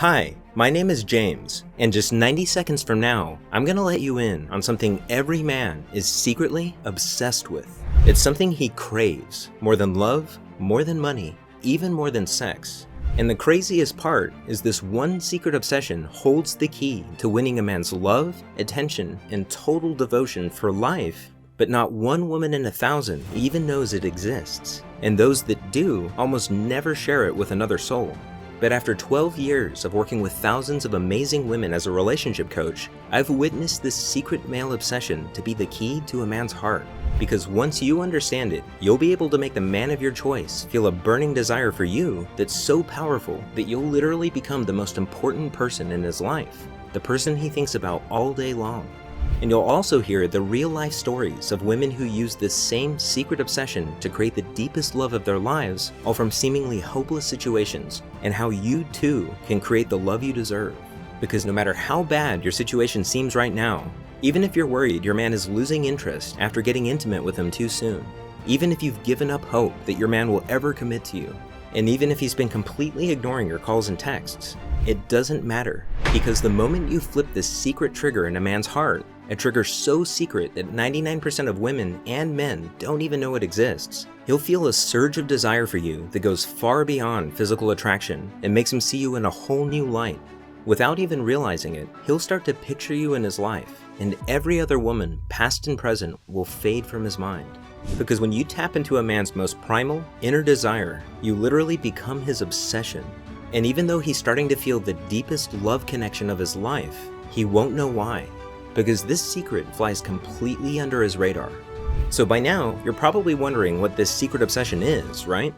Hi, my name is James, and just 90 seconds from now, I'm gonna let you in on something every man is secretly obsessed with. It's something he craves, more than love, more than money, even more than sex. And the craziest part is this one secret obsession holds the key to winning a man's love, attention, and total devotion for life. But not one woman in 1,000 even knows it exists, and those that do almost never share it with another soul. But after 12 years of working with thousands of amazing women as a relationship coach, I've witnessed this secret male obsession to be the key to a man's heart. Because once you understand it, you'll be able to make the man of your choice feel a burning desire for you that's so powerful that you'll literally become the most important person in his life, the person he thinks about all day long. And you'll also hear the real-life stories of women who use this same secret obsession to create the deepest love of their lives, all from seemingly hopeless situations, and how you too can create the love you deserve. Because no matter how bad your situation seems right now, even if you're worried your man is losing interest after getting intimate with him too soon, even if you've given up hope that your man will ever commit to you, and even if he's been completely ignoring your calls and texts, it doesn't matter. Because the moment you flip this secret trigger in a man's heart, a trigger so secret that 99% of women and men don't even know it exists, he'll feel a surge of desire for you that goes far beyond physical attraction and makes him see you in a whole new light. Without even realizing it, he'll start to picture you in his life, and every other woman, past and present, will fade from his mind. Because when you tap into a man's most primal, inner desire, you literally become his obsession. And even though he's starting to feel the deepest love connection of his life, he won't know why. Because this secret flies completely under his radar. So by now, you're probably wondering what this secret obsession is, right?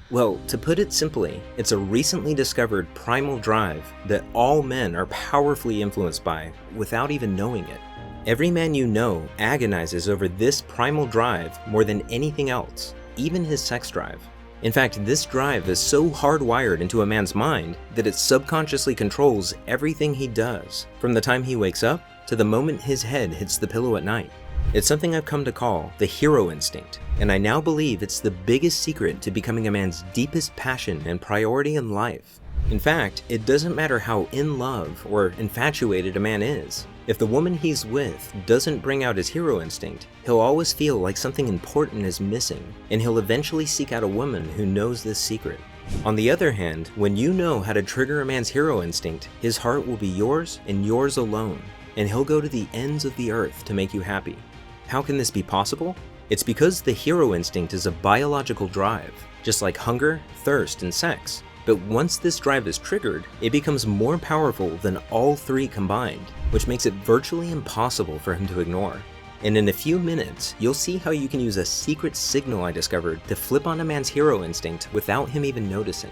Well, to put it simply, it's a recently discovered primal drive that all men are powerfully influenced by without even knowing it. Every man you know agonizes over this primal drive more than anything else, even his sex drive. In fact, this drive is so hardwired into a man's mind that it subconsciously controls everything he does, from the time he wakes up to the moment his head hits the pillow at night. It's something I've come to call the hero instinct, and I now believe it's the biggest secret to becoming a man's deepest passion and priority in life. In fact, it doesn't matter how in love or infatuated a man is. If the woman he's with doesn't bring out his hero instinct, he'll always feel like something important is missing, and he'll eventually seek out a woman who knows this secret. On the other hand, when you know how to trigger a man's hero instinct, his heart will be yours and yours alone, and he'll go to the ends of the earth to make you happy. How can this be possible? It's because the hero instinct is a biological drive, just like hunger, thirst, and sex. But once this drive is triggered, it becomes more powerful than all three combined, which makes it virtually impossible for him to ignore. And in a few minutes, you'll see how you can use a secret signal I discovered to flip on a man's hero instinct without him even noticing.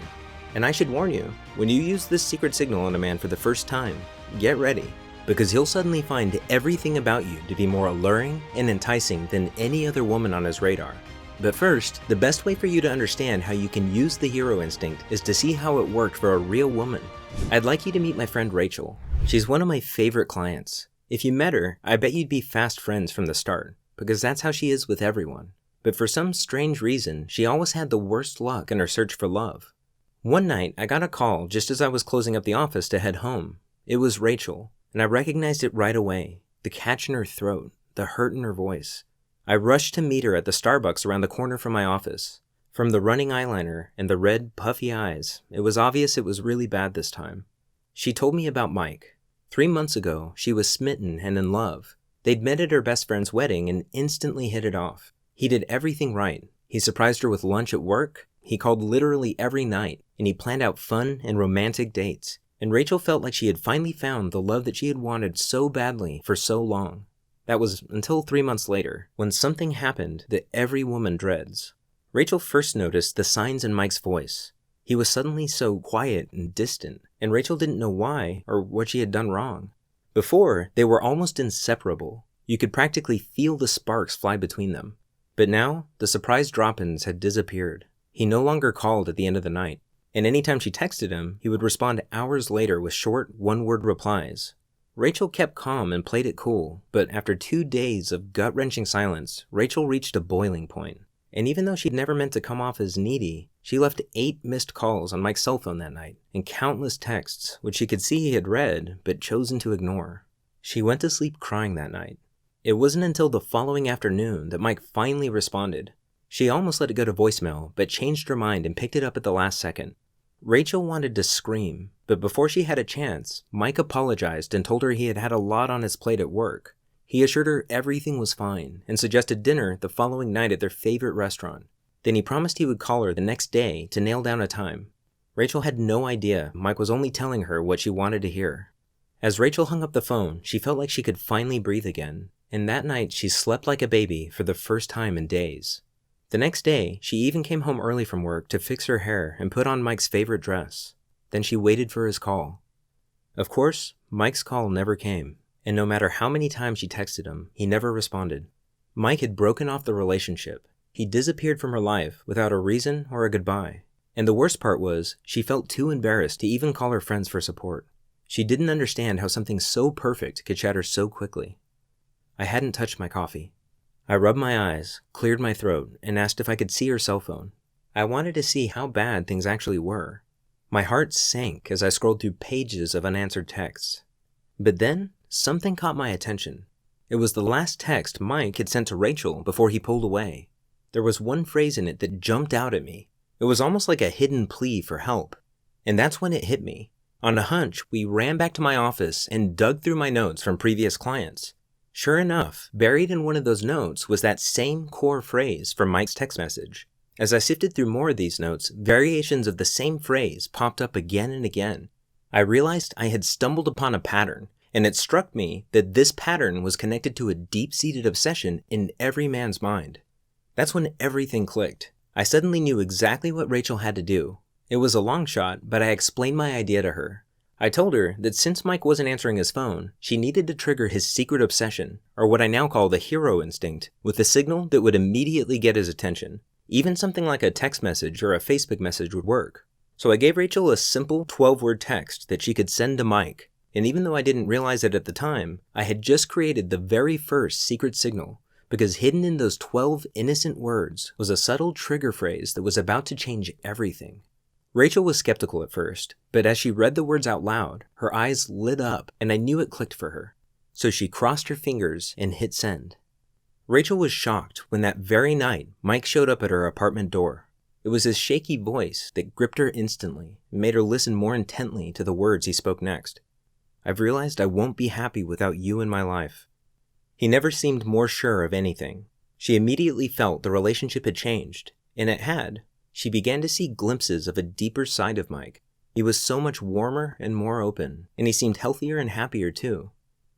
And I should warn you, when you use this secret signal on a man for the first time, get ready, because he'll suddenly find everything about you to be more alluring and enticing than any other woman on his radar. But first, the best way for you to understand how you can use the hero instinct is to see how it worked for a real woman. I'd like you to meet my friend Rachel. She's one of my favorite clients. If you met her, I bet you'd be fast friends from the start, because that's how she is with everyone. But for some strange reason, she always had the worst luck in her search for love. One night, I got a call just as I was closing up the office to head home. It was Rachel, and I recognized it right away. The catch in her throat, the hurt in her voice. I rushed to meet her at the Starbucks around the corner from my office. From the running eyeliner and the red, puffy eyes, it was obvious it was really bad this time. She told me about Mike. 3 months ago, she was smitten and in love. They'd met at her best friend's wedding and instantly hit it off. He did everything right. He surprised her with lunch at work, he called literally every night, and he planned out fun and romantic dates. And Rachel felt like she had finally found the love that she had wanted so badly for so long. That was until 3 months later, when something happened that every woman dreads. Rachel first noticed the signs in Mike's voice. He was suddenly so quiet and distant, and Rachel didn't know why or what she had done wrong. Before, they were almost inseparable. You could practically feel the sparks fly between them. But now, the surprise drop-ins had disappeared. He no longer called at the end of the night, and anytime she texted him, he would respond hours later with short, one-word replies. Rachel kept calm and played it cool, but after 2 days of gut-wrenching silence, Rachel reached a boiling point. And even though she'd never meant to come off as needy, she left 8 missed calls on Mike's cell phone that night, and countless texts, which she could see he had read, but chosen to ignore. She went to sleep crying that night. It wasn't until the following afternoon that Mike finally responded. She almost let it go to voicemail, but changed her mind and picked it up at the last second. Rachel wanted to scream, but before she had a chance, Mike apologized and told her he had had a lot on his plate at work. He assured her everything was fine and suggested dinner the following night at their favorite restaurant. Then he promised he would call her the next day to nail down a time. Rachel had no idea Mike was only telling her what she wanted to hear. As Rachel hung up the phone, she felt like she could finally breathe again, and that night she slept like a baby for the first time in days. The next day, she even came home early from work to fix her hair and put on Mike's favorite dress. Then she waited for his call. Of course, Mike's call never came, and no matter how many times she texted him, he never responded. Mike had broken off the relationship. He disappeared from her life without a reason or a goodbye. And the worst part was, she felt too embarrassed to even call her friends for support. She didn't understand how something so perfect could shatter so quickly. I hadn't touched my coffee. I rubbed my eyes, cleared my throat, and asked if I could see her cell phone. I wanted to see how bad things actually were. My heart sank as I scrolled through pages of unanswered texts. But then, something caught my attention. It was the last text Mike had sent to Rachel before he pulled away. There was one phrase in it that jumped out at me. It was almost like a hidden plea for help. And that's when it hit me. On a hunch, we ran back to my office and dug through my notes from previous clients. Sure enough, buried in one of those notes was that same core phrase from Mike's text message. As I sifted through more of these notes, variations of the same phrase popped up again and again. I realized I had stumbled upon a pattern, and it struck me that this pattern was connected to a deep-seated obsession in every man's mind. That's when everything clicked. I suddenly knew exactly what Rachel had to do. It was a long shot, but I explained my idea to her. I told her that since Mike wasn't answering his phone, she needed to trigger his secret obsession, or what I now call the hero instinct, with a signal that would immediately get his attention. Even something like a text message or a Facebook message would work. So I gave Rachel a simple 12-word text that she could send to Mike, and even though I didn't realize it at the time, I had just created the very first secret signal, because hidden in those 12 innocent words was a subtle trigger phrase that was about to change everything. Rachel was skeptical at first, but as she read the words out loud, her eyes lit up and I knew it clicked for her. So she crossed her fingers and hit send. Rachel was shocked when that very night Mike showed up at her apartment door. It was his shaky voice that gripped her instantly and made her listen more intently to the words he spoke next. I've realized I won't be happy without you in my life. He never seemed more sure of anything. She immediately felt the relationship had changed, and it had. She began to see glimpses of a deeper side of Mike. He was so much warmer and more open, and he seemed healthier and happier too.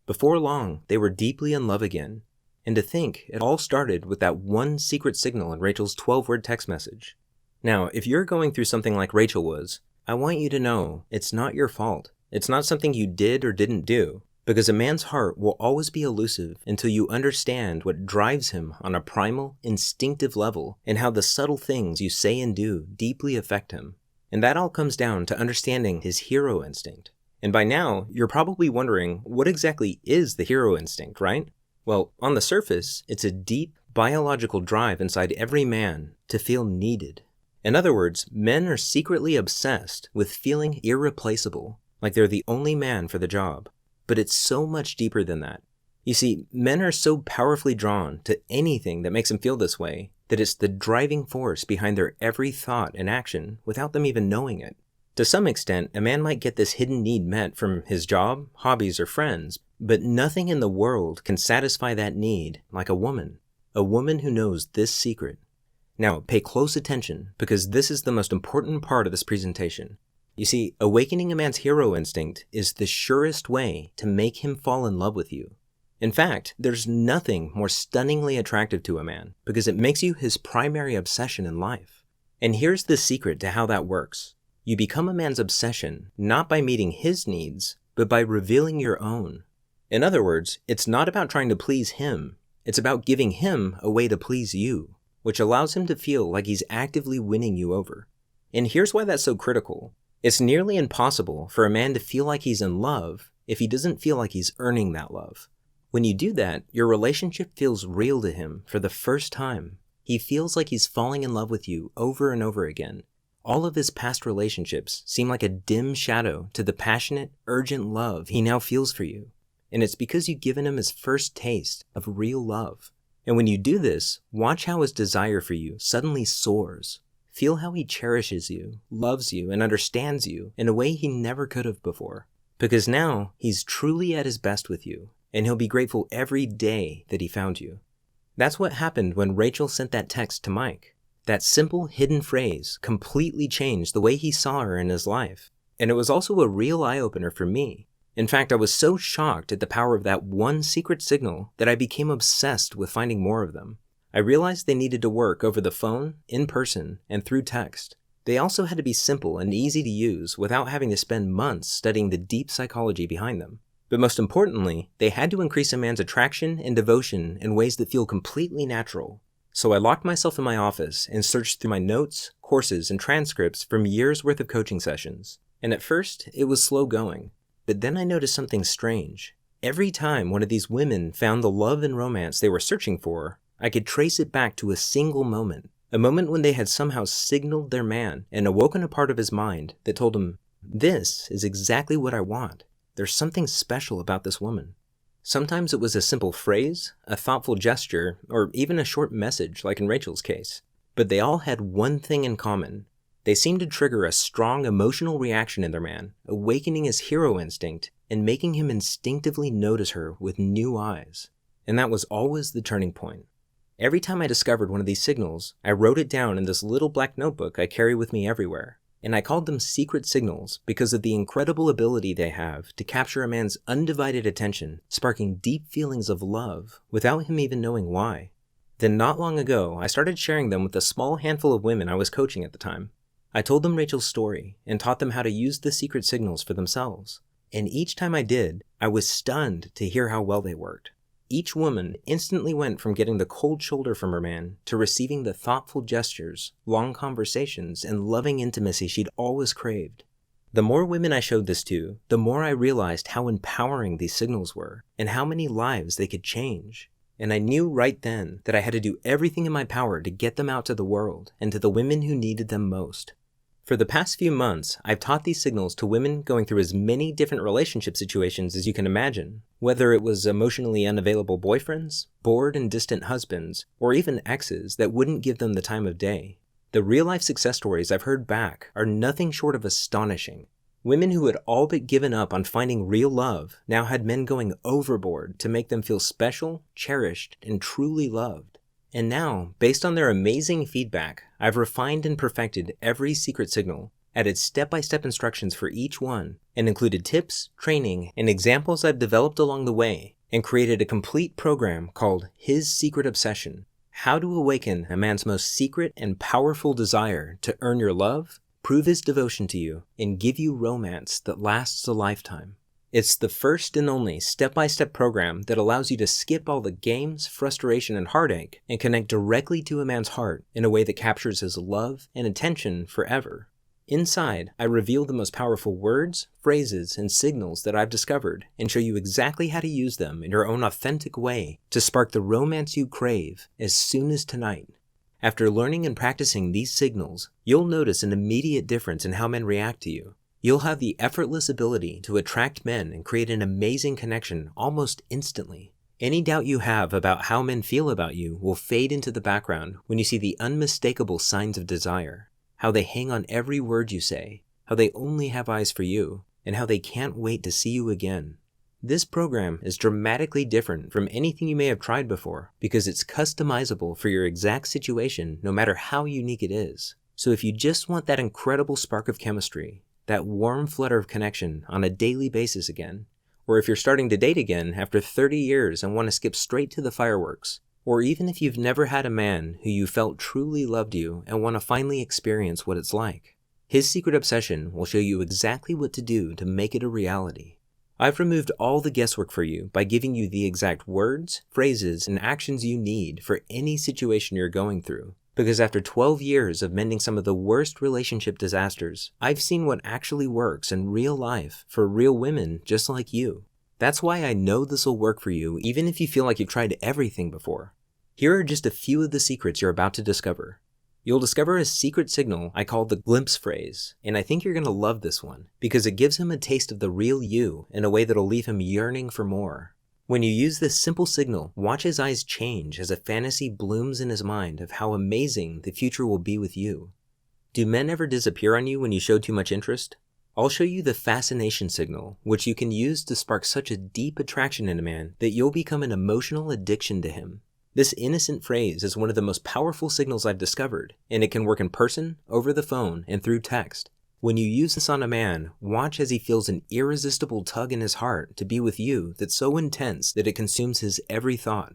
Before long, they were deeply in love again. And to think, it all started with that one secret signal in Rachel's 12-word text message. Now, if you're going through something like Rachel was, I want you to know it's not your fault. It's not something you did or didn't do. Because a man's heart will always be elusive until you understand what drives him on a primal, instinctive level and how the subtle things you say and do deeply affect him. And that all comes down to understanding his hero instinct. And by now, you're probably wondering, what exactly is the hero instinct, right? Well, on the surface, it's a deep, biological drive inside every man to feel needed. In other words, men are secretly obsessed with feeling irreplaceable, like they're the only man for the job. But it's so much deeper than that. You see, men are so powerfully drawn to anything that makes them feel this way that it's the driving force behind their every thought and action without them even knowing it. To some extent, a man might get this hidden need met from his job, hobbies, or friends, but nothing in the world can satisfy that need like a woman who knows this secret. Now, pay close attention because this is the most important part of this presentation. You see, awakening a man's hero instinct is the surest way to make him fall in love with you. In fact, there's nothing more stunningly attractive to a man because it makes you his primary obsession in life. And here's the secret to how that works. You become a man's obsession not by meeting his needs, but by revealing your own. In other words, it's not about trying to please him. It's about giving him a way to please you, which allows him to feel like he's actively winning you over. And here's why that's so critical. It's nearly impossible for a man to feel like he's in love if he doesn't feel like he's earning that love. When you do that, your relationship feels real to him for the first time. He feels like he's falling in love with you over and over again. All of his past relationships seem like a dim shadow to the passionate, urgent love he now feels for you. And it's because you've given him his first taste of real love. And when you do this, watch how his desire for you suddenly soars. Feel how he cherishes you, loves you, and understands you in a way he never could have before. Because now, he's truly at his best with you, and he'll be grateful every day that he found you. That's what happened when Rachel sent that text to Mike. That simple hidden phrase completely changed the way he saw her in his life. And it was also a real eye-opener for me. In fact, I was so shocked at the power of that one secret signal that I became obsessed with finding more of them. I realized they needed to work over the phone, in person, and through text. They also had to be simple and easy to use without having to spend months studying the deep psychology behind them. But most importantly, they had to increase a man's attraction and devotion in ways that feel completely natural. So I locked myself in my office and searched through my notes, courses, and transcripts from years' worth of coaching sessions. And at first, it was slow going. But then I noticed something strange. Every time one of these women found the love and romance they were searching for, I could trace it back to a single moment. A moment when they had somehow signaled their man and awoken a part of his mind that told him, "This is exactly what I want. There's something special about this woman." Sometimes it was a simple phrase, a thoughtful gesture, or even a short message like in Rachel's case. But they all had one thing in common. They seemed to trigger a strong emotional reaction in their man, awakening his hero instinct and making him instinctively notice her with new eyes. And that was always the turning point. Every time I discovered one of these signals, I wrote it down in this little black notebook I carry with me everywhere. And I called them secret signals because of the incredible ability they have to capture a man's undivided attention, sparking deep feelings of love without him even knowing why. Then not long ago, I started sharing them with a small handful of women I was coaching at the time. I told them Rachel's story and taught them how to use the secret signals for themselves. And each time I did, I was stunned to hear how well they worked. Each woman instantly went from getting the cold shoulder from her man to receiving the thoughtful gestures, long conversations, and loving intimacy she'd always craved. The more women I showed this to, the more I realized how empowering these signals were and how many lives they could change. And I knew right then that I had to do everything in my power to get them out to the world and to the women who needed them most. For the past few months, I've taught these signals to women going through as many different relationship situations as you can imagine, whether it was emotionally unavailable boyfriends, bored and distant husbands, or even exes that wouldn't give them the time of day. The real-life success stories I've heard back are nothing short of astonishing. Women who had all but given up on finding real love now had men going overboard to make them feel special, cherished, and truly loved. And now, based on their amazing feedback, I've refined and perfected every secret signal, added step-by-step instructions for each one, and included tips, training, and examples I've developed along the way, and created a complete program called His Secret Obsession: How to Awaken a Man's Most Secret and Powerful Desire to Earn Your Love, Prove His Devotion to You, and Give You Romance that Lasts a Lifetime. It's the first and only step-by-step program that allows you to skip all the games, frustration, and heartache and connect directly to a man's heart in a way that captures his love and attention forever. Inside, I reveal the most powerful words, phrases, and signals that I've discovered and show you exactly how to use them in your own authentic way to spark the romance you crave as soon as tonight. After learning and practicing these signals, you'll notice an immediate difference in how men react to you. You'll have the effortless ability to attract men and create an amazing connection almost instantly. Any doubt you have about how men feel about you will fade into the background when you see the unmistakable signs of desire, how they hang on every word you say, how they only have eyes for you, and how they can't wait to see you again. This program is dramatically different from anything you may have tried before because it's customizable for your exact situation no matter how unique it is. So if you just want that incredible spark of chemistry, that warm flutter of connection on a daily basis again, or if you're starting to date again after 30 years and want to skip straight to the fireworks, or even if you've never had a man who you felt truly loved you and want to finally experience what it's like, His Secret Obsession will show you exactly what to do to make it a reality. I've removed all the guesswork for you by giving you the exact words, phrases, and actions you need for any situation you're going through. Because after 12 years of mending some of the worst relationship disasters, I've seen what actually works in real life for real women just like you. That's why I know this will work for you even if you feel like you've tried everything before. Here are just a few of the secrets you're about to discover. You'll discover a secret signal I call the glimpse phrase, and I think you're going to love this one because it gives him a taste of the real you in a way that'll leave him yearning for more. When you use this simple signal, watch his eyes change as a fantasy blooms in his mind of how amazing the future will be with you. Do men ever disappear on you when you show too much interest? I'll show you the fascination signal, which you can use to spark such a deep attraction in a man that you'll become an emotional addiction to him. This innocent phrase is one of the most powerful signals I've discovered, and it can work in person, over the phone, and through text. When you use this on a man, watch as he feels an irresistible tug in his heart to be with you that's so intense that it consumes his every thought.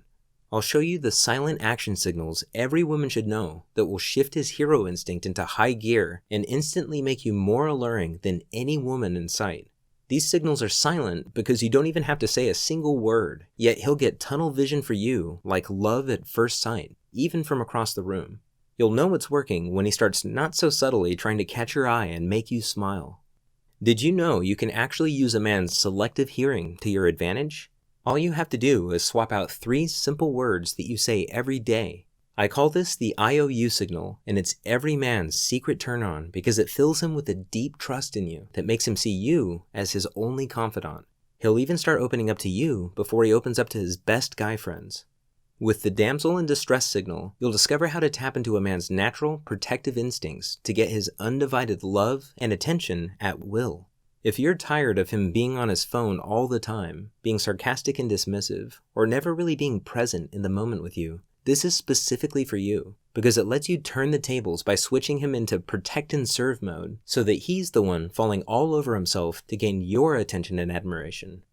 I'll show you the silent action signals every woman should know that will shift his hero instinct into high gear and instantly make you more alluring than any woman in sight. These signals are silent because you don't even have to say a single word, yet he'll get tunnel vision for you like love at first sight, even from across the room. You'll know it's working when he starts not so subtly trying to catch your eye and make you smile. Did you know you can actually use a man's selective hearing to your advantage? All you have to do is swap out 3 simple words that you say every day. I call this the IOU signal, and it's every man's secret turn-on because it fills him with a deep trust in you that makes him see you as his only confidant. He'll even start opening up to you before he opens up to his best guy friends. With the damsel in distress signal, you'll discover how to tap into a man's natural, protective instincts to get his undivided love and attention at will. If you're tired of him being on his phone all the time, being sarcastic and dismissive, or never really being present in the moment with you, this is specifically for you, because it lets you turn the tables by switching him into protect and serve mode so that he's the one falling all over himself to gain your attention and admiration.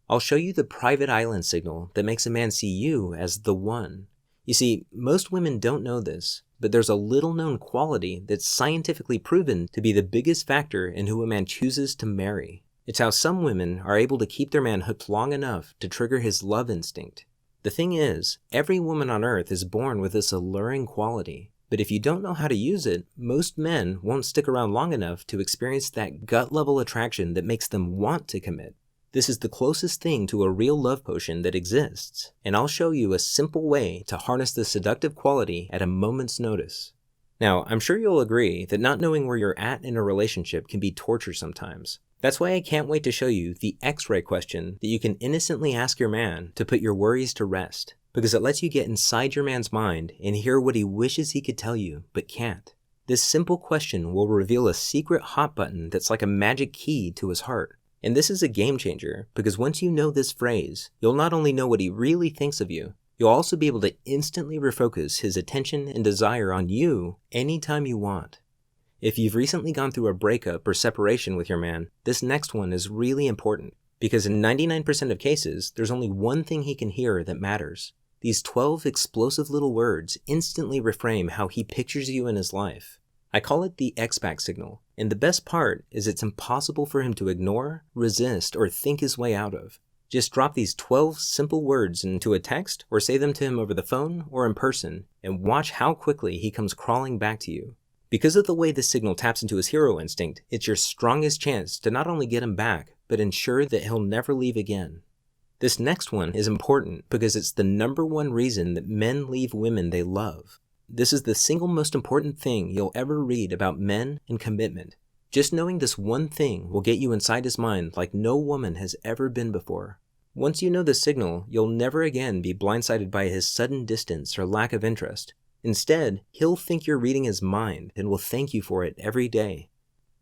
I'll show you the private island signal that makes a man see you as the one. You see, most women don't know this, but there's a little known quality that's scientifically proven to be the biggest factor in who a man chooses to marry. It's how some women are able to keep their man hooked long enough to trigger his love instinct. The thing is, every woman on earth is born with this alluring quality, but if you don't know how to use it, most men won't stick around long enough to experience that gut-level attraction that makes them want to commit. This is the closest thing to a real love potion that exists, and I'll show you a simple way to harness the seductive quality at a moment's notice. Now, I'm sure you'll agree that not knowing where you're at in a relationship can be torture sometimes. That's why I can't wait to show you the X-ray question that you can innocently ask your man to put your worries to rest, because it lets you get inside your man's mind and hear what he wishes he could tell you, but can't. This simple question will reveal a secret hot button that's like a magic key to his heart. And this is a game changer, because once you know this phrase, you'll not only know what he really thinks of you, you'll also be able to instantly refocus his attention and desire on you anytime you want. If you've recently gone through a breakup or separation with your man, this next one is really important, because in 99% of cases, there's only one thing he can hear that matters. These 12 explosive little words instantly reframe how he pictures you in his life. I call it the X-Back signal, and the best part is it's impossible for him to ignore, resist, or think his way out of. Just drop these 12 simple words into a text or say them to him over the phone or in person, and watch how quickly he comes crawling back to you. Because of the way this signal taps into his hero instinct, it's your strongest chance to not only get him back, but ensure that he'll never leave again. This next one is important because it's the #1 reason that men leave women they love. This is the single most important thing you'll ever read about men and commitment. Just knowing this one thing will get you inside his mind like no woman has ever been before. Once you know this signal, you'll never again be blindsided by his sudden distance or lack of interest. Instead, he'll think you're reading his mind and will thank you for it every day.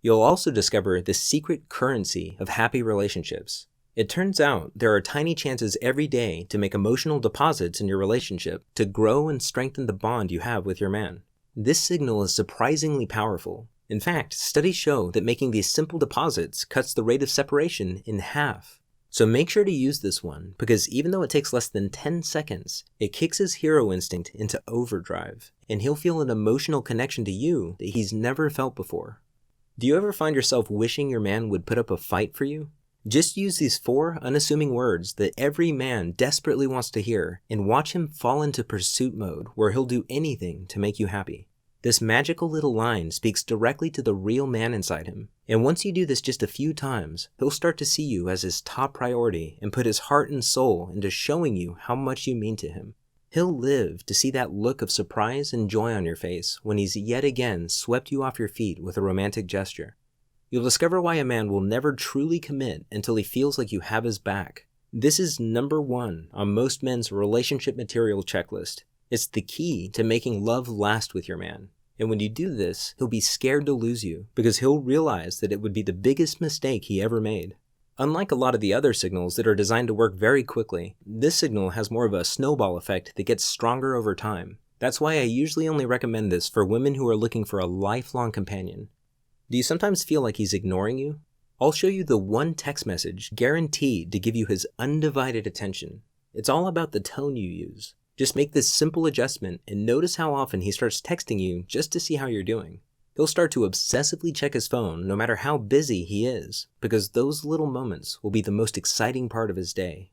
You'll also discover the secret currency of happy relationships. It turns out there are tiny chances every day to make emotional deposits in your relationship to grow and strengthen the bond you have with your man. This signal is surprisingly powerful. In fact, studies show that making these simple deposits cuts the rate of separation in half. So make sure to use this one, because even though it takes less than 10 seconds, it kicks his hero instinct into overdrive, and he'll feel an emotional connection to you that he's never felt before. Do you ever find yourself wishing your man would put up a fight for you? Just use these 4 unassuming words that every man desperately wants to hear, and watch him fall into pursuit mode where he'll do anything to make you happy. This magical little line speaks directly to the real man inside him, and once you do this just a few times, he'll start to see you as his top priority and put his heart and soul into showing you how much you mean to him. He'll live to see that look of surprise and joy on your face when he's yet again swept you off your feet with a romantic gesture. You'll discover why a man will never truly commit until he feels like you have his back. This is number one on most men's relationship material checklist. It's the key to making love last with your man. And when you do this, he'll be scared to lose you because he'll realize that it would be the biggest mistake he ever made. Unlike a lot of the other signals that are designed to work very quickly, this signal has more of a snowball effect that gets stronger over time. That's why I usually only recommend this for women who are looking for a lifelong companion. Do you sometimes feel like he's ignoring you? I'll show you the one text message guaranteed to give you his undivided attention. It's all about the tone you use. Just make this simple adjustment and notice how often he starts texting you just to see how you're doing. He'll start to obsessively check his phone no matter how busy he is, because those little moments will be the most exciting part of his day.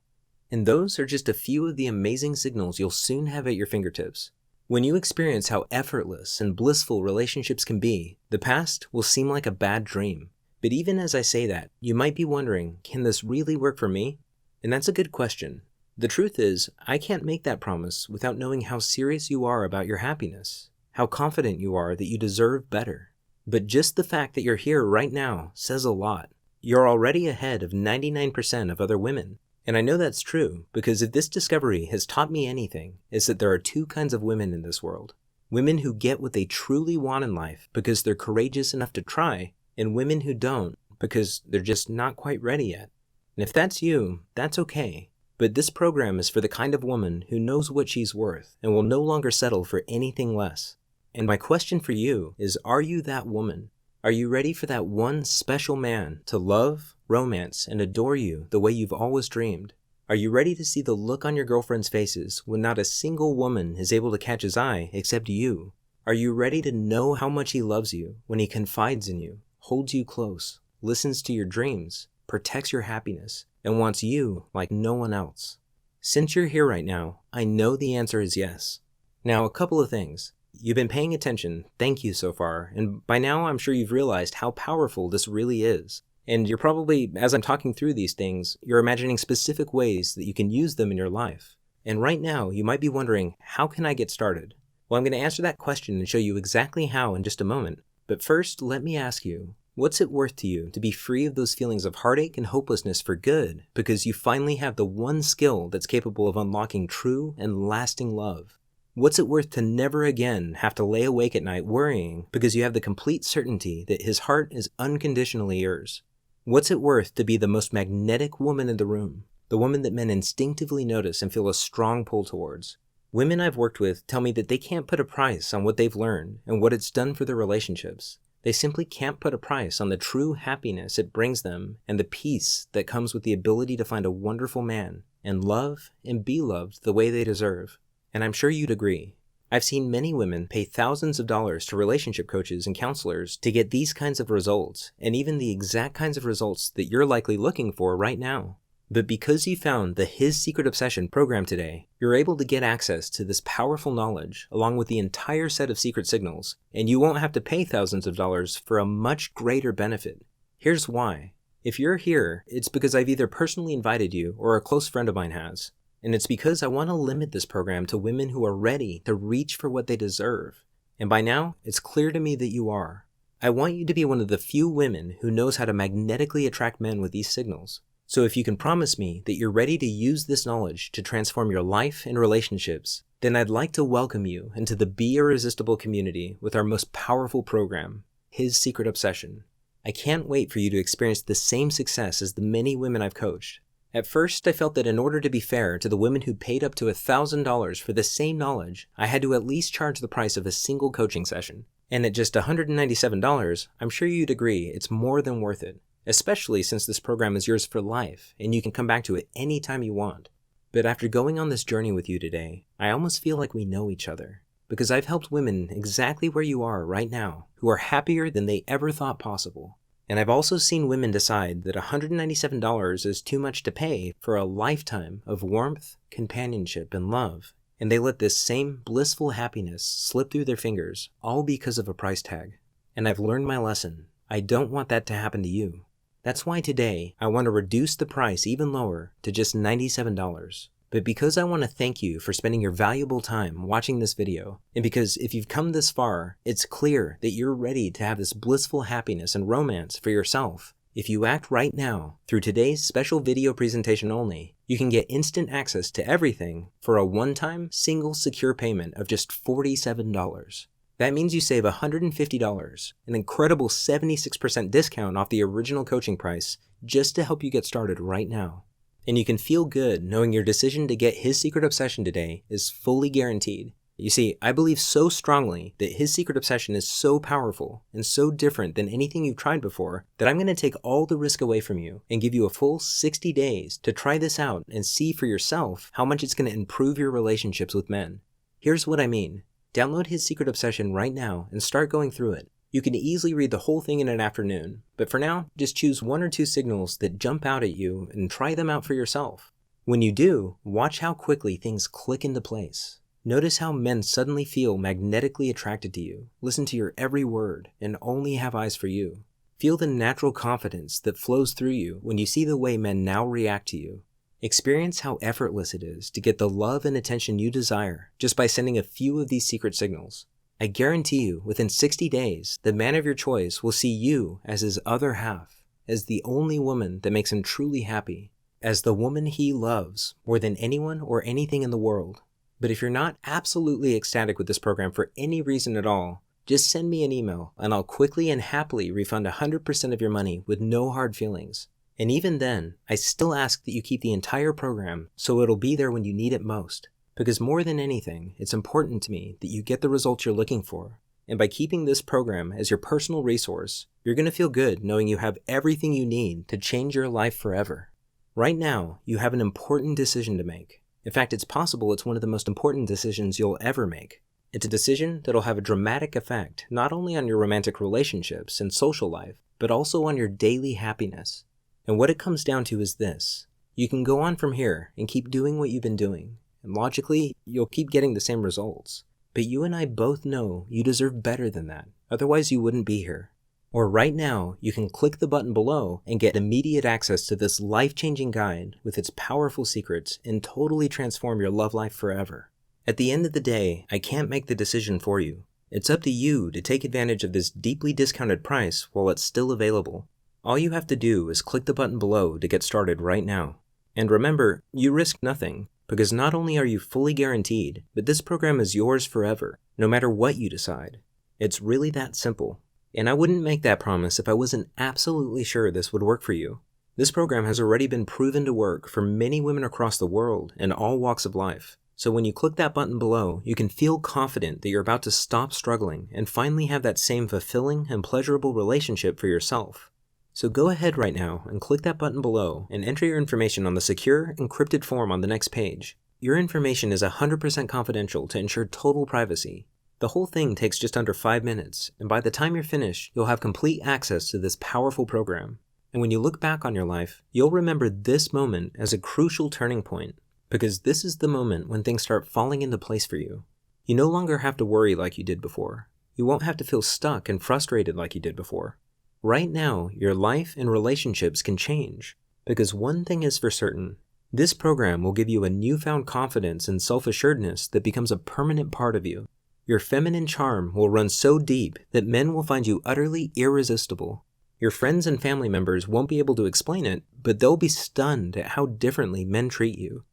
And those are just a few of the amazing signals you'll soon have at your fingertips. When you experience how effortless and blissful relationships can be, the past will seem like a bad dream. But even as I say that, you might be wondering, can this really work for me? And that's a good question. The truth is, I can't make that promise without knowing how serious you are about your happiness, how confident you are that you deserve better. But just the fact that you're here right now says a lot. You're already ahead of 99% of other women. And I know that's true because if this discovery has taught me anything, it's that there are two kinds of women in this world. Women who get what they truly want in life because they're courageous enough to try, and women who don't because they're just not quite ready yet. And if that's you, that's okay. But this program is for the kind of woman who knows what she's worth and will no longer settle for anything less. And my question for you is, are you that woman? Are you ready for that one special man to love, romance, and adore you the way you've always dreamed? Are you ready to see the look on your girlfriend's faces when not a single woman is able to catch his eye except you? Are you ready to know how much he loves you when he confides in you, holds you close, listens to your dreams, protects your happiness, and wants you like no one else? Since you're here right now, I know the answer is yes. Now, a couple of things. You've been paying attention, thank you so far, and by now I'm sure you've realized how powerful this really is. And you're probably, as I'm talking through these things, you're imagining specific ways that you can use them in your life. And right now, you might be wondering, how can I get started? Well, I'm going to answer that question and show you exactly how in just a moment. But first, let me ask you, what's it worth to you to be free of those feelings of heartache and hopelessness for good because you finally have the one skill that's capable of unlocking true and lasting love? What's it worth to never again have to lay awake at night worrying because you have the complete certainty that his heart is unconditionally yours? What's it worth to be the most magnetic woman in the room, the woman that men instinctively notice and feel a strong pull towards? Women I've worked with tell me that they can't put a price on what they've learned and what it's done for their relationships. They simply can't put a price on the true happiness it brings them and the peace that comes with the ability to find a wonderful man and love and be loved the way they deserve. And I'm sure you'd agree. I've seen many women pay thousands of dollars to relationship coaches and counselors to get these kinds of results, and even the exact kinds of results that you're likely looking for right now. But because you found the His Secret Obsession program today, you're able to get access to this powerful knowledge along with the entire set of secret signals, and you won't have to pay thousands of dollars for a much greater benefit. Here's why. If you're here, it's because I've either personally invited you or a close friend of mine has. And it's because I want to limit this program to women who are ready to reach for what they deserve. And by now, it's clear to me that you are. I want you to be one of the few women who knows how to magnetically attract men with these signals. So if you can promise me that you're ready to use this knowledge to transform your life and relationships, then I'd like to welcome you into the Be Irresistible community with our most powerful program, His Secret Obsession. I can't wait for you to experience the same success as the many women I've coached. At first, I felt that in order to be fair to the women who paid up to $1,000 for the same knowledge, I had to at least charge the price of a single coaching session. And at just $197, I'm sure you'd agree it's more than worth it, especially since this program is yours for life and you can come back to it anytime you want. But after going on this journey with you today, I almost feel like we know each other, because I've helped women exactly where you are right now who are happier than they ever thought possible. And I've also seen women decide that $197 is too much to pay for a lifetime of warmth, companionship, and love. And they let this same blissful happiness slip through their fingers, all because of a price tag. And I've learned my lesson. I don't want that to happen to you. That's why today I want to reduce the price even lower to just $97. but because I want to thank you for spending your valuable time watching this video, and because if you've come this far, it's clear that you're ready to have this blissful happiness and romance for yourself. If you act right now, through today's special video presentation only, you can get instant access to everything for a one-time, single, secure payment of just $47. That means you save $150, an incredible 76% discount off the original coaching price, just to help you get started right now. And you can feel good knowing your decision to get His Secret Obsession today is fully guaranteed. You see, I believe so strongly that His Secret Obsession is so powerful and so different than anything you've tried before that I'm going to take all the risk away from you and give you a full 60 days to try this out and see for yourself how much it's going to improve your relationships with men. Here's what I mean. Download His Secret Obsession right now and start going through it. You can easily read the whole thing in an afternoon, but for now, just choose 1 or 2 signals that jump out at you and try them out for yourself. When you do, watch how quickly things click into place. Notice how men suddenly feel magnetically attracted to you, listen to your every word, and only have eyes for you. Feel the natural confidence that flows through you when you see the way men now react to you. Experience how effortless it is to get the love and attention you desire just by sending a few of these secret signals. I guarantee you, within 60 days, the man of your choice will see you as his other half, as the only woman that makes him truly happy, as the woman he loves more than anyone or anything in the world. But if you're not absolutely ecstatic with this program for any reason at all, just send me an email and I'll quickly and happily refund 100% of your money with no hard feelings. And even then, I still ask that you keep the entire program so it'll be there when you need it most. Because more than anything, it's important to me that you get the results you're looking for. And by keeping this program as your personal resource, you're going to feel good knowing you have everything you need to change your life forever. Right now, you have an important decision to make. In fact, it's possible it's one of the most important decisions you'll ever make. It's a decision that'll have a dramatic effect not only on your romantic relationships and social life, but also on your daily happiness. And what it comes down to is this. You can go on from here and keep doing what you've been doing, and logically, you'll keep getting the same results. But you and I both know you deserve better than that, otherwise you wouldn't be here. Or right now, you can click the button below and get immediate access to this life-changing guide with its powerful secrets and totally transform your love life forever. At the end of the day, I can't make the decision for you. It's up to you to take advantage of this deeply discounted price while it's still available. All you have to do is click the button below to get started right now. And remember, you risk nothing, because not only are you fully guaranteed, but this program is yours forever, no matter what you decide. It's really that simple. And I wouldn't make that promise if I wasn't absolutely sure this would work for you. This program has already been proven to work for many women across the world in all walks of life. So when you click that button below, you can feel confident that you're about to stop struggling and finally have that same fulfilling and pleasurable relationship for yourself. So go ahead right now and click that button below and enter your information on the secure, encrypted form on the next page. Your information is 100% confidential to ensure total privacy. The whole thing takes just under 5 minutes, and by the time you're finished, you'll have complete access to this powerful program. And when you look back on your life, you'll remember this moment as a crucial turning point, because this is the moment when things start falling into place for you. You no longer have to worry like you did before. You won't have to feel stuck and frustrated like you did before. Right now, your life and relationships can change, because one thing is for certain. This program will give you a newfound confidence and self-assuredness that becomes a permanent part of you. Your feminine charm will run so deep that men will find you utterly irresistible. Your friends and family members won't be able to explain it, but they'll be stunned at how differently men treat you.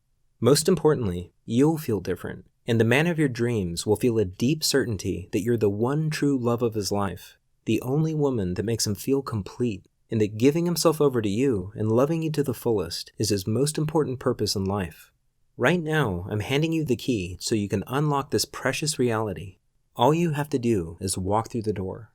Most importantly, you'll feel different, and the man of your dreams will feel a deep certainty that you're the one true love of his life, the only woman that makes him feel complete, and that giving himself over to you and loving you to the fullest is his most important purpose in life. Right now, I'm handing you the key so you can unlock this precious reality. All you have to do is walk through the door.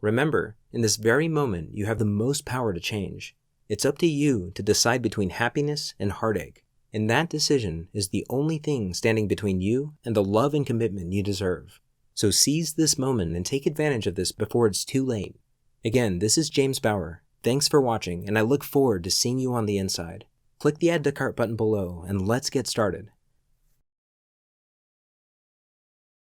Remember, in this very moment, you have the most power to change. It's up to you to decide between happiness and heartache, and that decision is the only thing standing between you and the love and commitment you deserve. So seize this moment and take advantage of this before it's too late. Again, this is James Bauer. Thanks for watching, and I look forward to seeing you on the inside. Click the Add to Cart button below, and let's get started.